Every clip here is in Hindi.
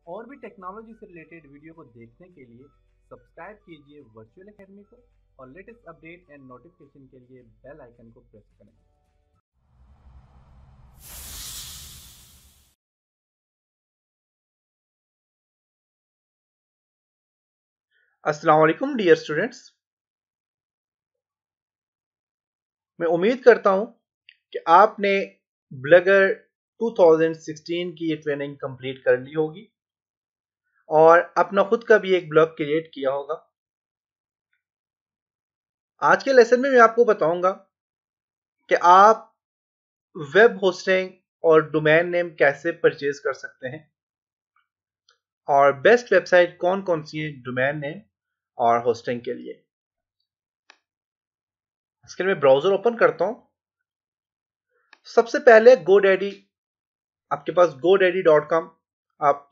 और भी टेक्नोलॉजी से रिलेटेड वीडियो को देखने के लिए सब्सक्राइब कीजिए वर्चुअल एकेडमी को और लेटेस्ट अपडेट एंड नोटिफिकेशन के लिए बेल आइकन को प्रेस करें। अस्सलाम वालेकुम डियर स्टूडेंट्स, मैं उम्मीद करता हूं कि आपने ब्लगर 2016 की ये ट्रेनिंग कंप्लीट कर ली होगी और अपना खुद का भी एक ब्लॉग क्रिएट किया होगा। आज के लेसन में मैं आपको बताऊंगा कि आप वेब होस्टिंग और डोमेन नेम कैसे परचेज कर सकते हैं और बेस्ट वेबसाइट कौन कौन सी है डोमेन नेम और होस्टिंग के लिए। इसके लिए मैं ब्राउजर ओपन करता हूं। सबसे पहले GoDaddy, आपके पास godaddy.com आप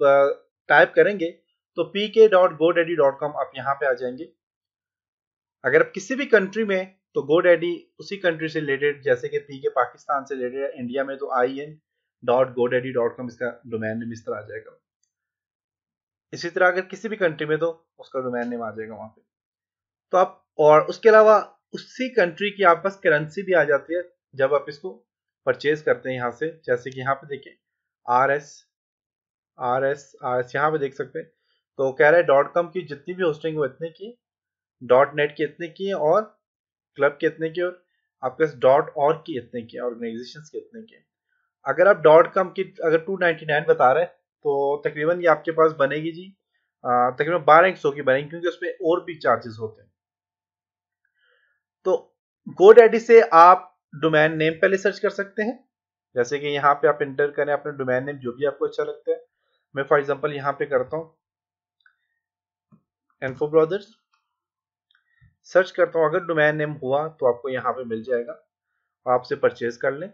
टाइप करेंगे तो pk.godaddy.com आप यहां पे आ जाएंगे। अगर आप किसी भी कंट्री में तो GoDaddy उसी कंट्री से रिलेटेड, जैसे कि पीके पाकिस्तान से रिलेटेड है, इंडिया में तो in.godaddy.com इसका डोमेन नेम इस तरह आ जाएगा। इसी तरह अगर किसी भी कंट्री में तो उसका डोमेन नेम आ जाएगा वहां पे। तो आप, और उसके अलावा उसी कंट्री की आप पास करेंसी भी आ जाती है जब आप इसको परचेज करते हैं यहाँ से। जैसे कि यहाँ पे देखिए RS यहाँ पे देख सकते हैं। तो कह रहा है .com की जितनी भी होस्टिंग वो इतने की, .net की इतने की और क्लब के इतने की, और आपके पास .org की इतने की, ऑर्गेनाइजेशन के इतने की। अगर आप .com की अगर 299 बता रहे हैं तो तकरीबन ये आपके पास बनेगी जी तकरीबन 1200 की बनेगी, क्योंकि उसमें और भी चार्जेस होते हैं। तो GoDaddy से आप डोमेन नेम पहले सर्च कर सकते हैं। जैसे कि यहाँ पे आप इंटर करें अपना डोमेन नेम जो भी आपको अच्छा लगता है। मैं फॉर एग्जांपल यहाँ पे करता हूँ इन्फो ब्रदर्स, सर्च करता हूँ। अगर डोमेन नेम हुआ तो आपको यहाँ पे मिल जाएगा और आपसे परचेज कर लें।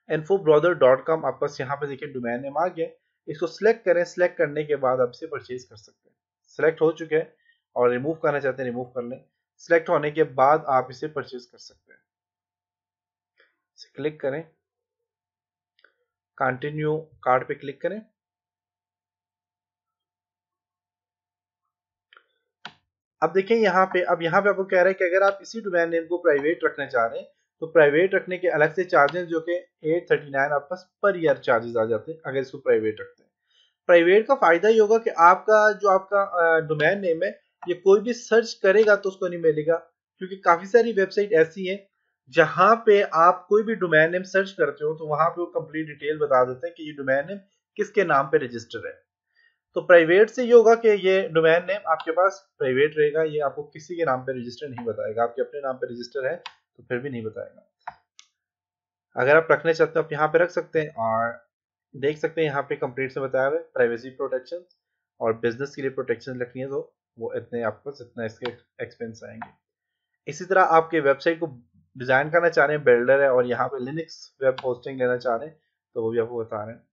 infobrother.com आप बस यहाँ पे देखिए डोमेन नेम आ गया। इसको सिलेक्ट करें, सिलेक्ट करने के बाद आप इसे परचेज कर सकते हैं। सिलेक्ट हो चुके हैं और रिमूव करना चाहते हैं रिमूव कर लें। सिलेक्ट होने के बाद आप इसे परचेज कर सकते हैं। इसे क्लिक करें, कंटिन्यू कार्ड पे क्लिक करें। अब देखें यहाँ पे, अब यहाँ पे आपको कह रहा है कि अगर आप इसी डोमेन नेम को प्राइवेट रखना चाह रहे हैं तो प्राइवेट रखने के अलग से चार्जेस जो कि 839 आपके पास पर ईयर चार्जेस आ जाते हैं अगर इसको प्राइवेट रखते हैं। प्राइवेट का फायदा ये होगा कि आपका जो आपका डोमेन नेम है ये कोई भी सर्च करेगा तो उसको नहीं मिलेगा, क्योंकि काफी सारी वेबसाइट ऐसी हैं जहां पे आप कोई भी डोमेन नेम सर्च करते हो तो वहां पे वो कंप्लीट डिटेल बता देते हैं कि ये डोमेन नेम किसके नाम पे रजिस्टर है। तो प्राइवेट से ये होगा कि ये डोमेन नेम आपके पास प्राइवेट रहेगा, ये आपको किसी के नाम पे रजिस्टर नहीं बताएगा। आपके अपने नाम पे रजिस्टर है तो फिर भी नहीं बताएगा। अगर आप रखने चाहते हो आप यहाँ पे रख सकते हैं और देख सकते हैं यहाँ पे कंप्लीट से बताया हुआ है प्राइवेसी प्रोटेक्शन और बिजनेस के लिए प्रोटेक्शन रखनी है तो वो इतने आपको इतना इसके एक्सपेंस आएंगे। इसी तरह आपके वेबसाइट को डिजाइन करना चाह रहे हैं, बिल्डर है और यहाँ पे लिनक्स वेब होस्टिंग लेना चाह रहे हैं तो वो भी आपको बता रहे हैं।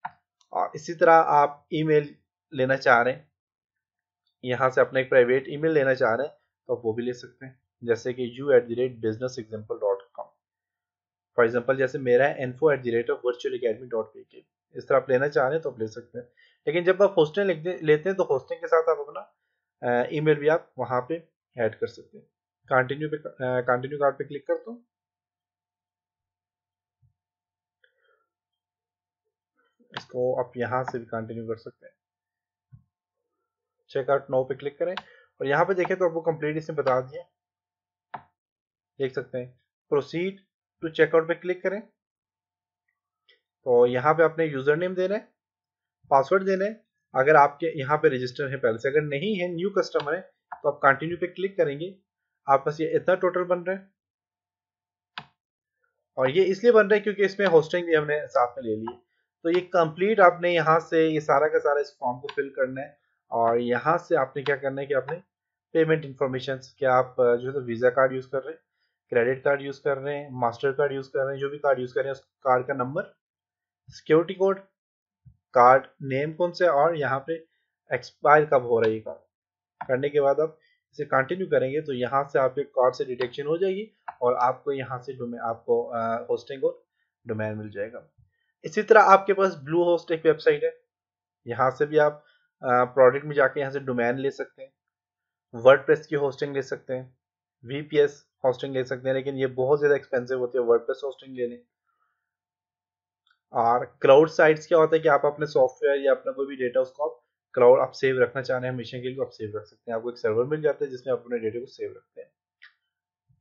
और इसी तरह आप ईमेल लेना चाह रहे हैं, यहाँ से अपना एक प्राइवेट ईमेल लेना चाह रहे हैं तो आप वो भी ले सकते हैं। जैसे कि u@businessexample.com फॉर एग्जाम्पल, जैसे मेरा है info@virtualacademy.pk। इस तरह आप लेना चाह रहे हैं तो आप ले सकते हैं। लेकिन जब आप होस्टिंग लेते हैं तो होस्टिंग के साथ आप अपना ईमेल भी आप वहां पे ऐड कर सकते हैं। कंटिन्यू कार्ड पे क्लिक करता हूँ। इसको आप यहाँ से भी कंटिन्यू कर सकते हैं। चेकआउट नाउ पे क्लिक करें और यहाँ पे देखें तो आपको कंप्लीट इसने बता दिया, देख सकते हैं। प्रोसीड टू चेकआउट पे क्लिक करें तो यहाँ पे अपने यूजर नेम देना है, पासवर्ड देना है। अगर आपके यहाँ पे रजिस्टर है पहले से, अगर नहीं है न्यू कस्टमर है तो आप कंटिन्यू पे क्लिक करेंगे। आप बस ये इतना टोटल बन रहा है और ये इसलिए बन रहा है क्योंकि इसमें होस्टिंग भी हमने साथ में ले ली है। तो ये कंप्लीट आपने यहाँ से ये सारा का सारा इस फॉर्म को फिल करना है और यहाँ से आपने क्या करना है कि आपने पेमेंट इंफॉर्मेशन, क्या आप जो है तो वीजा कार्ड यूज कर रहे हैं, क्रेडिट कार्ड यूज कर रहे हैं, मास्टर कार्ड यूज कर रहे हैं, जो भी कार्ड यूज कर रहे हैं उस कार्ड का number, security code, card name कौन सा है और यहाँ पे एक्सपायर कब हो रही है कार्ड। करने के बाद आप इसे कंटिन्यू करेंगे तो यहाँ से आपके कार्ड से डिटेक्शन हो जाएगी और आपको यहाँ से आपको होस्टिंग और डोमेन मिल जाएगा। इसी तरह आपके पास ब्लू होस्ट एक वेबसाइट है, यहाँ से भी आप प्रोडक्ट में जाके यहाँ से डोमेन ले सकते हैं, वर्डप्रेस की होस्टिंग ले सकते हैं, VPS होस्टिंग ले सकते हैं, लेकिन ये बहुत ज़्यादा एक्सपेंसिव होती है वर्डप्रेस होस्टिंग लेने। और क्लाउड साइट्स क्या होता है कि आप अपने सॉफ्टवेयर या अपना कोई भी डेटा उसको आप क्लाउड आप सेव रखना चाह रहे हैं हमेशा के लिए, आप सेव रख सकते हैं। आपको एक सर्वर मिल जाता है जिसमें आप अपने डेटा को सेव रखते हैं।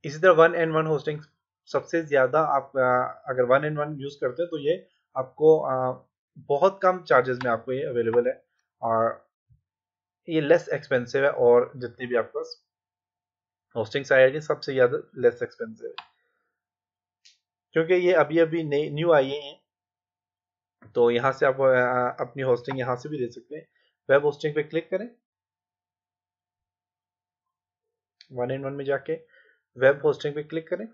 इसी तरह 1N1 होस्टिंग सबसे ज़्यादा आप अगर 1N1 यूज़ करते हैं तो ये आपको बहुत कम चार्जेस में आपको ये अवेलेबल है, और ये लेस एक्सपेंसिव है, और जितनी भी आपके पास होस्टिंग साइट है सबसे ज़्यादा लेस एक्सपेंसिव है, क्योंकि ये अभी अभी न्यू आई हैं। तो यहाँ से आप अपनी होस्टिंग यहाँ से भी दे सकते हैं। वेब होस्टिंग पे क्लिक करें, 1N1 में जाके वेब होस्टिंग पे क्लिक करें,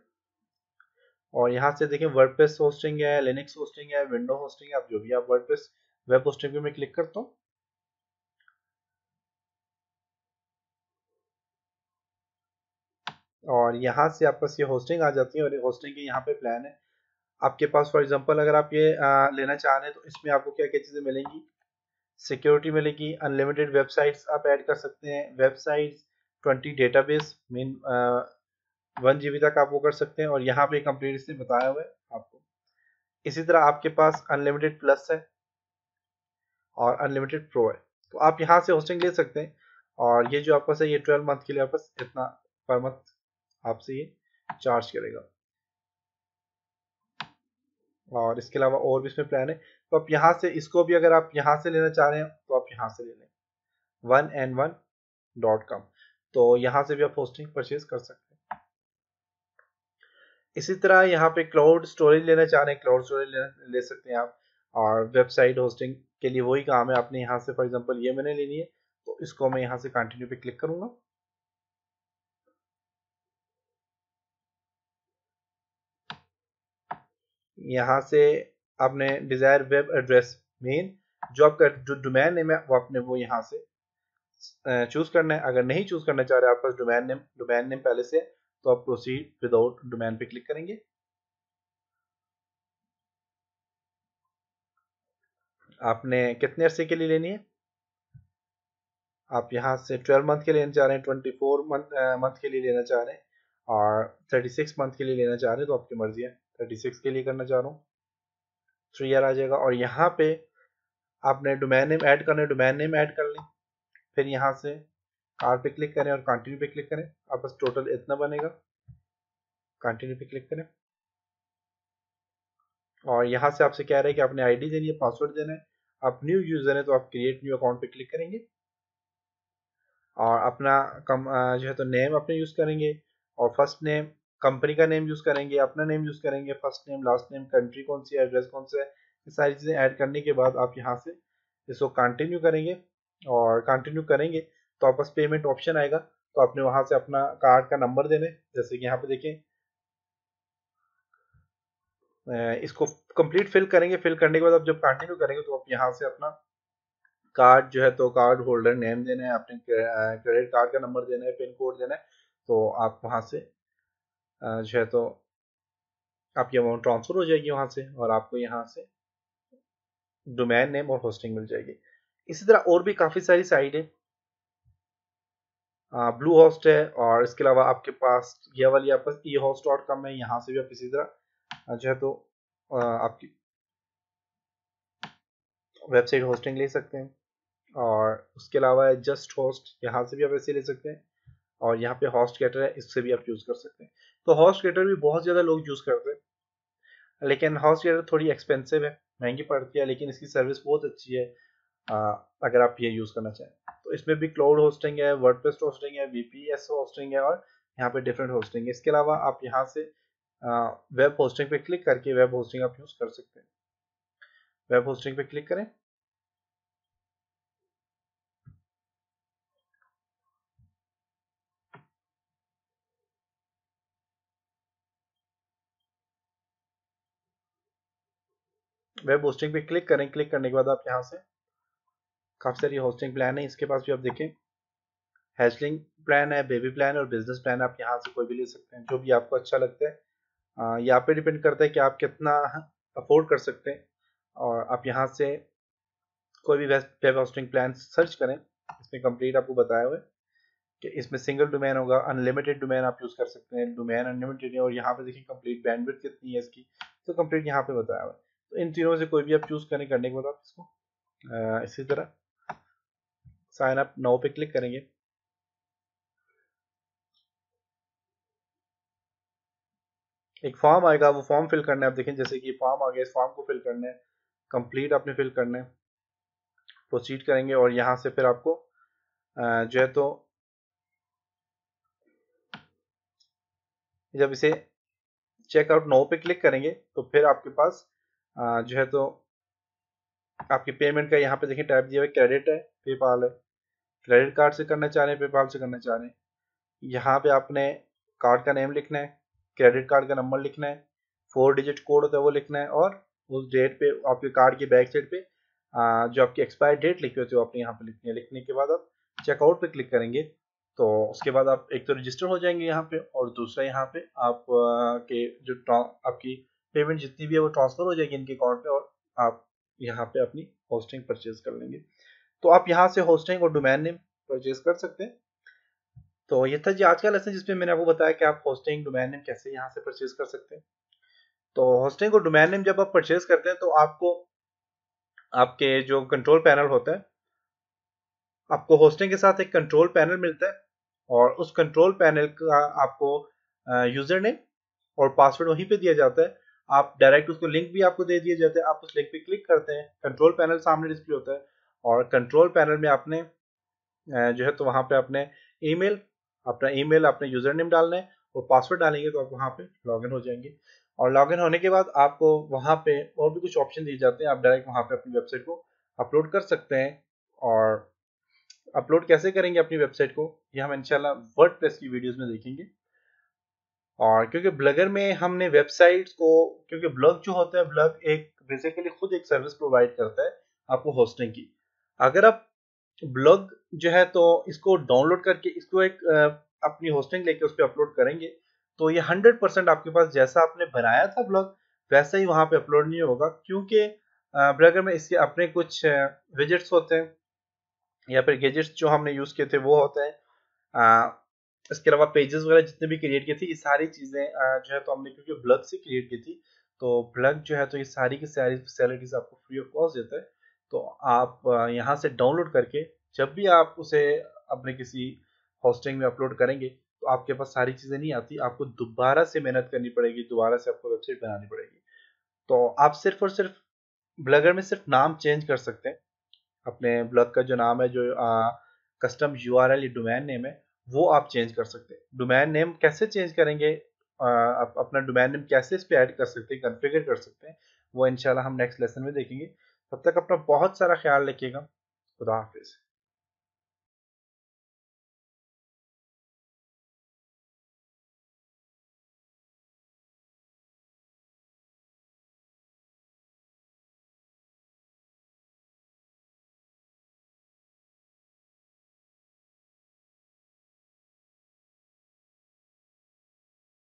और यहाँ से देखें वर्डप्रेस होस्टिंग है, लिनक्स होस्टिंग है, विंडो होस्टिंग है, आप जो भी आप वर्डप्रेस वेब होस्टिंग पे मैं क्लिक करता हूँ। और यहाँ से आपके पास ये होस्टिंग आ जाती है, और होस्टिंग के यहाँ पे प्लान है आपके पास। फॉर एग्जांपल अगर आप ये लेना चाह रहे हैं तो इसमें आपको क्या क्या चीज़ें मिलेंगी, सिक्योरिटी मिलेगी, अनलिमिटेड वेबसाइट्स आप ऐड कर सकते हैं, वेबसाइट्स 20 डेटाबेस मीन 1 GB तक आप वो कर सकते हैं, और यहाँ पे कंप्लीट इसने बताया हुआ है आपको। इसी तरह आपके पास अनलिमिटेड प्लस है और अनलिमिटेड प्रो है, तो आप यहाँ से होस्टिंग ले सकते हैं। और ये जो आपके पास है ये 12 मंथ के लिए आपके पास इतना पर मंथ आपसे ये चार्ज करेगा। और इसके अलावा और भी इसमें प्लान है, तो आप यहाँ से इसको भी अगर आप यहाँ से लेना चाह रहे हैं तो आप यहाँ से ले लें 1N1.com, तो यहाँ से भी आप होस्टिंग परचेज कर सकते हैं। इसी तरह यहाँ पे क्लाउड स्टोरेज लेना चाह रहे हैं, क्लाउड स्टोरेज ले सकते हैं आप। और वेबसाइट होस्टिंग के लिए वही काम है, आपने यहाँ से फॉर एग्जांपल ये मैंने लेनी है, तो इसको मैं यहाँ से कंटिन्यू पे क्लिक करूंगा। यहाँ से आपने डिजायर वेब एड्रेस मेन जो आपका जो डोमेन नेम है वो आपने वो यहाँ से चूज करना है। अगर नहीं चूज करना चाह रहे आपके पास डोमेन नेम पहले से है, तो आप प्रोसीड विदाउट डोमेन पे क्लिक करेंगे। आपने कितने अरसे के लिए लेनी है, आप यहाँ से 12 मंथ के लिए लेना चाह रहे हैं, 24 मंथ के लिए लेना चाह रहे हैं, और 36 मंथ के लिए लेना चाह रहे हैं, तो आपकी मर्जी है। 36 के लिए करना चाह रहा हूँ, 3 ईयर आ जाएगा। और यहाँ पे आपने डोमेन नेम ऐड करना है, डोमेन नेम ऐड कर लें, फिर यहाँ से कार्ड पे क्लिक करें और कंटिन्यू पे क्लिक करें, आप बस टोटल इतना बनेगा। कंटिन्यू पे क्लिक करें, और यहाँ से आपसे कह रहे हैं कि आपने आईडी देनी है, पासवर्ड देना है। आप न्यू यूजर है तो आप क्रिएट न्यू अकाउंट पे क्लिक करेंगे, और अपना जो है तो नेम अपने यूज करेंगे, और फर्स्ट नेम कंपनी का नेम यूज करेंगे, अपना नेम यूज करेंगे, first name last name, country कौन सी है, एड्रेस कौन सा है, ये सारी चीजें ऐड करने के बाद आप यहाँ से इसको कंटिन्यू करेंगे। और कंटिन्यू करेंगे तो आपके पास पेमेंट ऑप्शन आएगा, तो आपने वहां से अपना कार्ड का नंबर देना है। जैसे कि यहाँ पे देखें, इसको कंप्लीट फिल करेंगे, फिल करने के बाद आप जब कंटिन्यू करेंगे तो आप यहाँ से अपना कार्ड जो है तो कार्ड होल्डर नेम देना है, अपने क्रेडिट कार्ड का नंबर देना है, पिन कोड देना है, तो आप वहां से जो है तो आपकी अमाउंट ट्रांसफर हो जाएगी वहां से, और आपको यहाँ से डोमेन नेम और होस्टिंग मिल जाएगी। इसी तरह और भी काफी सारी साइट है, ब्लू होस्ट है, और इसके अलावा आपके पास ये वाली आपके पास ehost.com है, यहाँ से भी आप इसी तरह जो है तो आपकी वेबसाइट होस्टिंग ले सकते हैं। और उसके अलावा जस्ट होस्ट, यहाँ से भी आप ऐसे ले सकते हैं, और यहाँ पे हॉस्ट गेटर है, इससे भी आप यूज कर सकते हैं। तो हॉस्ट गेटर भी बहुत ज्यादा लोग यूज करते हैं, लेकिन हॉस्ट गेटर थोड़ी एक्सपेंसिव है, महंगी पड़ती है, लेकिन इसकी सर्विस बहुत अच्छी है। अगर आप ये यूज करना चाहें तो इसमें भी क्लाउड होस्टिंग है, वर्डप्रेस होस्टिंग है, VPS होस्टिंग है, और यहाँ पे डिफरेंट होस्टिंग है। इसके अलावा आप यहाँ से वेब होस्टिंग पे क्लिक करके वेब होस्टिंग आप यूज कर सकते हैं। वेब होस्टिंग पे क्लिक करें, वेब होस्टिंग पे क्लिक करें, क्लिक करने के बाद आप यहाँ से काफी सारी होस्टिंग प्लान है, इसके पास भी आप देखें हैचलिंग प्लान है, बेबी प्लान है, और बिजनेस प्लान। आप यहाँ से कोई भी ले सकते हैं, जो भी आपको अच्छा लगता है। यहाँ पे डिपेंड करता है कि आप कितना अफोर्ड कर सकते हैं, और आप यहाँ से कोई भी वेब होस्टिंग प्लान सर्च करें, इसमें कंप्लीट आपको बताया हुआ है कि इसमें सिंगल डोमेन होगा, अनलिमिटेड डोमेन आप यूज़ कर सकते हैं, डोमेन अनलिमिटेड है, और यहाँ पे देखिए कंप्लीट बैंडविड्थ कितनी है इसकी, तो कंप्लीट यहाँ पे बताया हुआ है। तो इन तीनों से कोई भी आप चूज़ करें, करने के बाद आप इसको इसी तरह साइन अप नाउ पे क्लिक करेंगे। एक फॉर्म आएगा, वो फॉर्म फिल करना है। आप देखें जैसे कि फॉर्म आ गया, इस फॉर्म को फिल करना है, कंप्लीट आपने फिल करना है, प्रोसीड करेंगे, और यहाँ से फिर आपको जो है तो जब इसे चेकआउट नो पे क्लिक करेंगे तो फिर आपके पास जो है तो आपकी पेमेंट का यहाँ पे देखिए टाइप दिया हुआ है, क्रेडिट है, पेपाल है, क्रेडिट कार्ड से करना चाह रहे हैं, पेपाल से करना चाह रहे हैं। यहाँ पे आपने कार्ड का नेम लिखना है, क्रेडिट कार्ड का नंबर लिखना है, 4 डिजिट कोड होता है वो लिखना है, और उस डेट पे आपके कार्ड की बैक साइड पे जो आपकी एक्सपायर डेट लिखी होती है वो आपने यहाँ पे लिखनी है। लिखने के बाद आप चेकआउट पे क्लिक करेंगे तो उसके बाद आप एक तो रजिस्टर हो जाएंगे यहाँ पे, और दूसरा यहाँ पे आप के जो आपकी पेमेंट जितनी भी है वो ट्रांसफर हो जाएगी इनके अकाउंट पे, और आप यहाँ पे अपनी होस्टिंग परचेज कर लेंगे। तो आप यहाँ से होस्टिंग और डोमेन नेम परचेज कर सकते हैं। तो ये था जी आज का लेसन, जिसमें मैंने आपको बताया कि आप होस्टिंग डोमेन नेम कैसे यहाँ से परचेज कर सकते हैं। तो होस्टिंग और डोमेन नेम जब आप परचेज करते हैं तो आपको आपके जो कंट्रोल पैनल होता है, आपको होस्टिंग के साथ एक कंट्रोल पैनल मिलता है, और उस कंट्रोल पैनल का आपको यूजर नेम और पासवर्ड वहीं पे दिया जाता है। आप डायरेक्ट उसको लिंक भी आपको दे दिया जाता है, आप उस लिंक पे क्लिक करते हैं, कंट्रोल पैनल सामने डिस्प्ले होता है, और कंट्रोल पैनल में आपने जो है तो वहाँ पे अपने ईमेल अपने यूजर नेम डालना है, और पासवर्ड डालेंगे तो आप वहाँ पे लॉगिन हो जाएंगे। और लॉगिन होने के बाद आपको वहाँ पे और भी कुछ ऑप्शन दिए जाते हैं, आप डायरेक्ट वहाँ पे अपनी वेबसाइट को अपलोड कर सकते हैं। और अपलोड कैसे करेंगे अपनी वेबसाइट को, ये हम इंशाल्लाह वर्डप्रेस की वीडियोस में देखेंगे। और क्योंकि ब्लॉगर में हमने वेबसाइट्स को, क्योंकि ब्लॉग जो होता है, ब्लॉग एक बेसिकली खुद एक सर्विस प्रोवाइड करता है आपको होस्टिंग की। अगर आप ब्लॉग जो है तो इसको डाउनलोड करके इसको एक अपनी होस्टिंग लेके उस पर अपलोड करेंगे तो ये 100% आपके पास जैसा आपने बनाया था ब्लॉग वैसा ही वहां पे अपलोड नहीं होगा, क्योंकि ब्लॉगर में इसके अपने कुछ विजेट्स होते हैं या फिर गैजेट्स जो हमने यूज किए थे वो होते हैं। इसके अलावा पेजेस वगैरह जितने भी क्रिएट की थी, ये सारी चीजें जो है तो हमने क्योंकि ब्लॉग से क्रिएट की थी, तो ब्लॉग जो है तो ये सारी की सारी फैसिलिटीज आपको फ्री ऑफ कॉस्ट देता है। तो आप यहाँ से डाउनलोड करके जब भी आप उसे अपने किसी होस्टिंग में अपलोड करेंगे तो आपके पास सारी चीजें नहीं आती, आपको दोबारा से मेहनत करनी पड़ेगी, दोबारा से आपको वेबसाइट बनानी पड़ेगी। तो आप सिर्फ और सिर्फ ब्लॉगर में सिर्फ नाम चेंज कर सकते हैं, अपने ब्लॉग का जो नाम है, जो कस्टम यूआरएल या डोमेन नेम है, वो आप चेंज कर सकते हैं। डोमेन नेम कैसे चेंज करेंगे, आप अपना डोमेन नेम कैसे इस पे ऐड कर सकते हैं, कॉन्फ़िगर कर सकते हैं, वो इंशाल्लाह हम नेक्स्ट लेसन में देखेंगे। तब तक अपना बहुत सारा ख्याल रखिएगा। खुदा हाफिज।